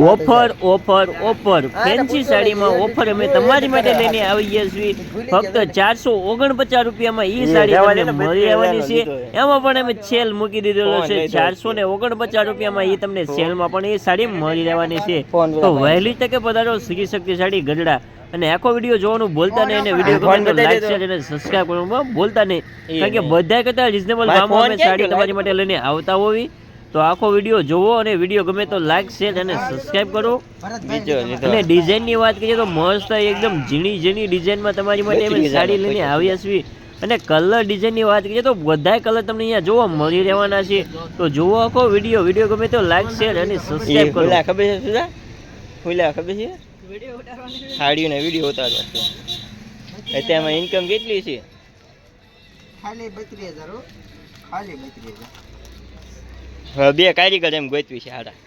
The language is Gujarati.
ઓફર ઓફર ઓફર ફેન્સી સાડીમાં ઓફર અમે તમારી માટે લઈને આવીએ છીએ ફક્ત 449 રૂપિયામાં ઈ સાડી તમને મળી આવવાની છે એમાં પણ અમે સેલ મૂકી દીધેલો છે 449 રૂપિયામાં ઈ તમને સેલમાં પણ એ સાડી મળી રહેવાની છે તો વહેલી તકે પધારો શ્રી શક્તિ સાડી ગઢડા અને આખો વિડીયો જોવાનું ભૂલતા નહીં અને વિડીયો ગમે તો લાઈક શેર અને સબસ્ક્રાઇબ કરવાનું ભૂલતા નહીં કારણ કે બધા કરતા રિઝનેબલ ભાવમાં અમે સાડી તમારી માટે લઈને આવતા હોવી તો આખો વિડીયો જોવો અને વિડીયો ગમે તો લાઈક શેર અને સબસ્ક્રાઇબ કરો અને ડિઝાઇનની વાત કરીએ તો મસ્ત એકદમ ઝીણી ઝીણી ડિઝાઇનમાં તમારી માટે અમે સાડી લઈને આવ્યા છીએ અને કલર ડિઝાઇનની વાત કરીએ તો બધા કલર તમને અહીંયા જોવા મળી રહેવાના છે તો જોવો આખો વિડીયો ગમે તો લાઈક શેર અને સબસ્ક્રાઇબ કરો ખબર છે સુધા ખબર છે સાડીઓને વિડીયો ઉતારવા છે અત્યારમાં ઇન્કમ કેટલી છે ખાલી 32,000 ખાલી 32,000 હવે બે કારીગર એમ ગોતવી છે હાડા